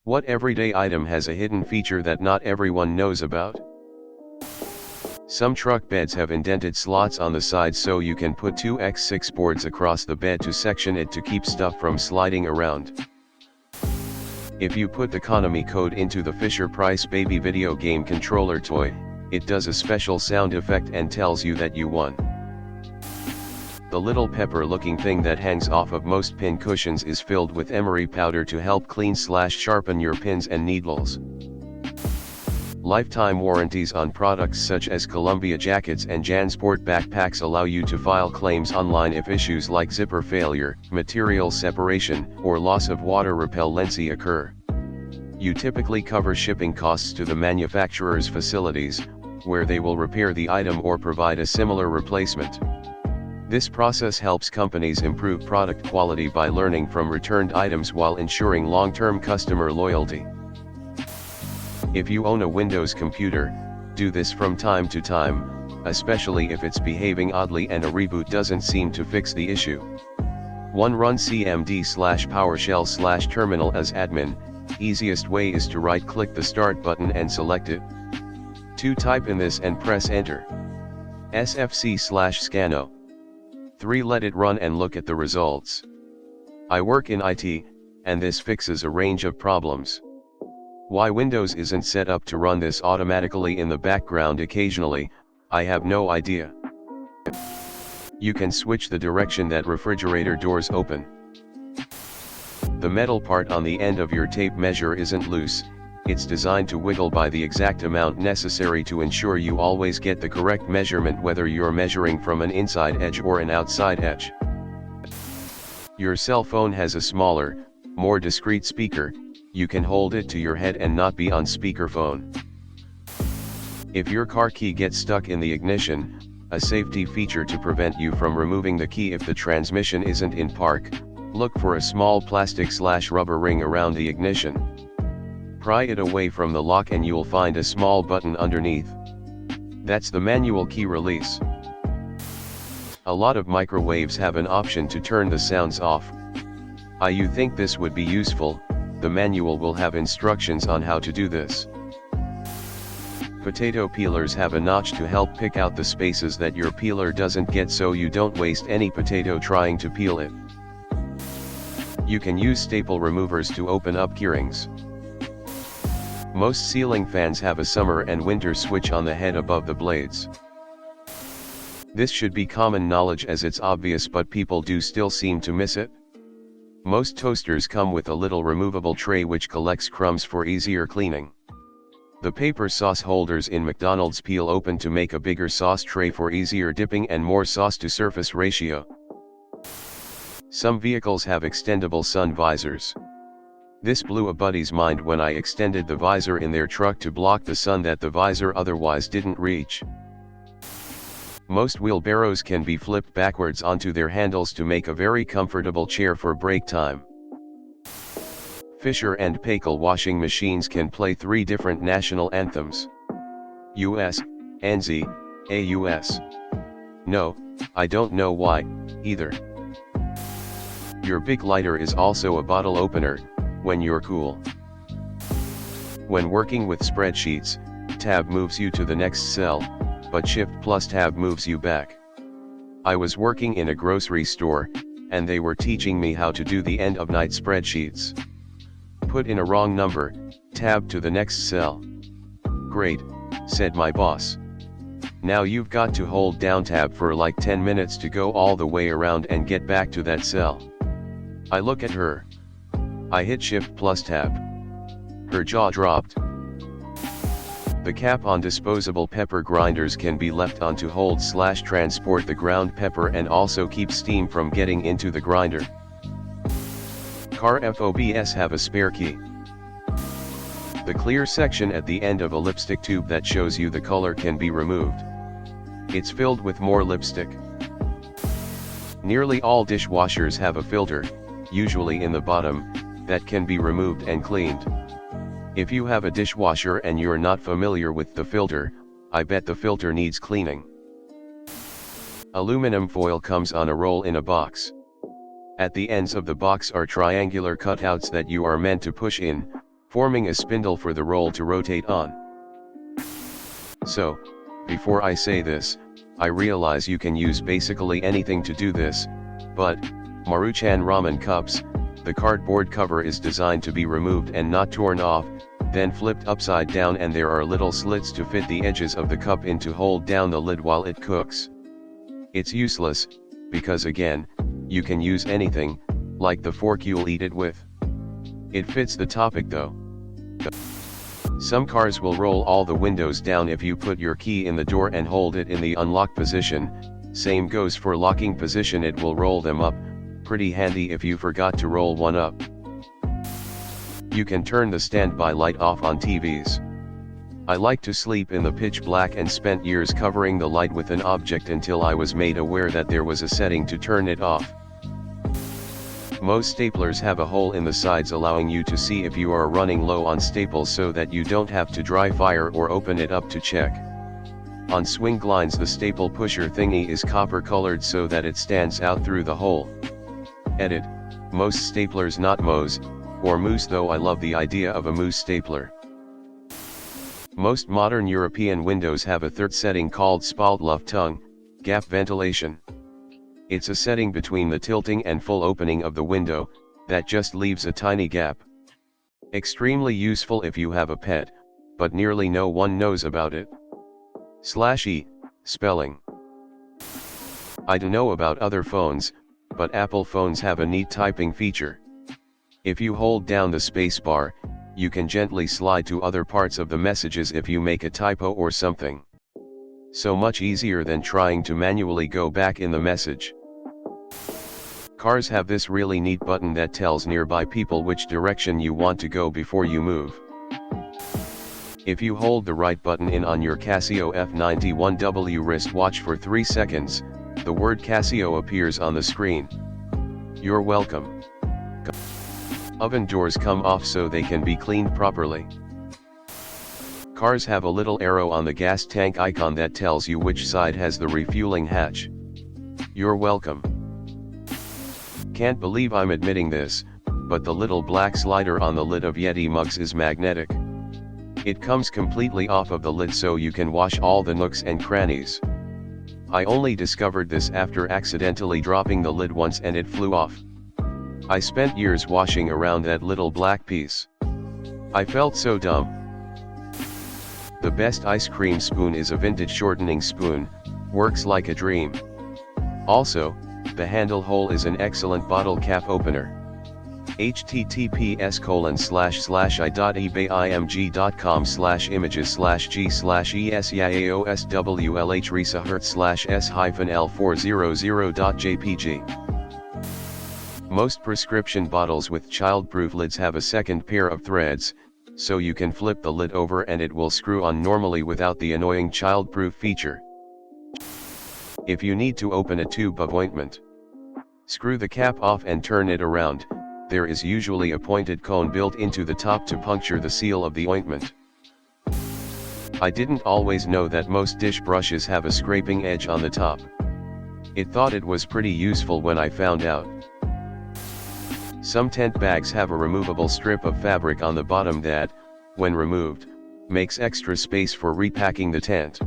What everyday item has a hidden feature that not everyone knows about? Some truck beds have indented slots on the side so you can put 2x6 boards across the bed to section it to keep stuff from sliding around. If you put the Konami code into the Fisher-Price Baby video game controller toy, it does a special sound effect and tells you that you won. The little pepper-looking thing that hangs off of most pin cushions is filled with emery powder to help clean/sharpen your pins and needles. Lifetime warranties on products such as Columbia jackets and JanSport backpacks allow you to file claims online if issues like zipper failure, material separation, or loss of water repellency occur. You typically cover shipping costs to the manufacturer's facilities, where they will repair the item or provide a similar replacement. This process helps companies improve product quality by learning from returned items while ensuring long-term customer loyalty. If you own a Windows computer, do this from time to time, especially if it's behaving oddly and a reboot doesn't seem to fix the issue. 1. Run cmd/PowerShell/terminal as admin. Easiest way is to right-click the Start button and select it. 2. Type in this and press Enter. sfc/scano. 3. Let it run and look at the results. I work in IT, and this fixes a range of problems. Why Windows isn't set up to run this automatically in the background occasionally, I have no idea. You can switch the direction that refrigerator doors open. The metal part on the end of your tape measure isn't loose, it's designed to wiggle by the exact amount necessary to ensure you always get the correct measurement whether you're measuring from an inside edge or an outside edge. Your cell phone has a smaller, more discreet speaker. You can hold it to your head and not be on speakerphone. If your car key gets stuck in the ignition, a safety feature to prevent you from removing the key if the transmission isn't in park, look for a small plastic/rubber ring around the ignition. Pry it away from the lock and you'll find a small button underneath. That's the manual key release. A lot of microwaves have an option to turn the sounds off. You think this would be useful? The manual will have instructions on how to do this. Potato peelers have a notch to help pick out the spaces that your peeler doesn't get so you don't waste any potato trying to peel it. You can use staple removers to open up keyrings. Most ceiling fans have a summer and winter switch on the head above the blades. This should be common knowledge as it's obvious, but people do still seem to miss it. Most toasters come with a little removable tray which collects crumbs for easier cleaning. The paper sauce holders in McDonald's peel open to make a bigger sauce tray for easier dipping and more sauce to surface ratio. Some vehicles have extendable sun visors. This blew a buddy's mind when I extended the visor in their truck to block the sun that the visor otherwise didn't reach. Most wheelbarrows can be flipped backwards onto their handles to make a very comfortable chair for break time. Fisher and Paykel washing machines can play 3 different national anthems. US, NZ, AUS. No, I don't know why, either. Your big lighter is also a bottle opener, when you're cool. When working with spreadsheets, Tab moves you to the next cell, but Shift+Tab moves you back. I was working in a grocery store, and they were teaching me how to do the end-of-night spreadsheets. Put in a wrong number, tab to the next cell. Great, said my boss. Now you've got to hold down tab for like 10 minutes to go all the way around and get back to that cell. I look at her. I hit Shift+Tab. Her jaw dropped. The cap on disposable pepper grinders can be left on to hold/transport the ground pepper and also keep steam from getting into the grinder. Car FOBs have a spare key. The clear section at the end of a lipstick tube that shows you the color can be removed. It's filled with more lipstick. Nearly all dishwashers have a filter, usually in the bottom, that can be removed and cleaned. If you have a dishwasher and you're not familiar with the filter, I bet the filter needs cleaning. Aluminum foil comes on a roll in a box. At the ends of the box are triangular cutouts that you are meant to push in, forming a spindle for the roll to rotate on. So, before I say this, I realize you can use basically anything to do this, but, Maruchan ramen cups, the cardboard cover is designed to be removed and not torn off, then flipped upside down, and there are little slits to fit the edges of the cup in to hold down the lid while it cooks. It's useless, because again, you can use anything, like the fork you'll eat it with. It fits the topic though. Some cars will roll all the windows down if you put your key in the door and hold it in the unlock position, same goes for locking position, it will roll them up, pretty handy if you forgot to roll one up. You can turn the standby light off on TVs. I like to sleep in the pitch black and spent years covering the light with an object until I was made aware that there was a setting to turn it off. Most staplers have a hole in the sides allowing you to see if you are running low on staples so that you don't have to dry fire or open it up to check. On swing lines the staple pusher thingy is copper colored so that it stands out through the hole. Edit, most staplers not Moe's, or moose, though I love the idea of a moose stapler. Most modern European windows have a third setting called Spaltluft, gap ventilation. It's a setting between the tilting and full opening of the window, that just leaves a tiny gap. Extremely useful if you have a pet, but nearly no one knows about it. /e, spelling. I don't know about other phones, but Apple phones have a neat typing feature. If you hold down the space bar, you can gently slide to other parts of the messages if you make a typo or something. So much easier than trying to manually go back in the message. Cars have this really neat button that tells nearby people which direction you want to go before you move. If you hold the right button in on your Casio F91W wristwatch for 3 seconds, the word Casio appears on the screen. You're welcome. Oven doors come off so they can be cleaned properly. Cars have a little arrow on the gas tank icon that tells you which side has the refueling hatch. You're welcome. Can't believe I'm admitting this, but the little black slider on the lid of Yeti mugs is magnetic. It comes completely off of the lid so you can wash all the nooks and crannies. I only discovered this after accidentally dropping the lid once and it flew off. I spent years washing around that little black piece. I felt so dumb. The best ice cream spoon is a vintage shortening spoon, works like a dream. Also, the handle hole is an excellent bottle cap opener. https://i.ebay.com/images/g/es/s-l40.jpg. Most prescription bottles with childproof lids have a second pair of threads, so you can flip the lid over and it will screw on normally without the annoying childproof feature. If you need to open a tube of ointment, screw the cap off and turn it around. There is usually a pointed cone built into the top to puncture the seal of the ointment. I didn't always know that most dish brushes have a scraping edge on the top. It thought it was pretty useful when I found out. Some tent bags have a removable strip of fabric on the bottom that, when removed, makes extra space for repacking the tent.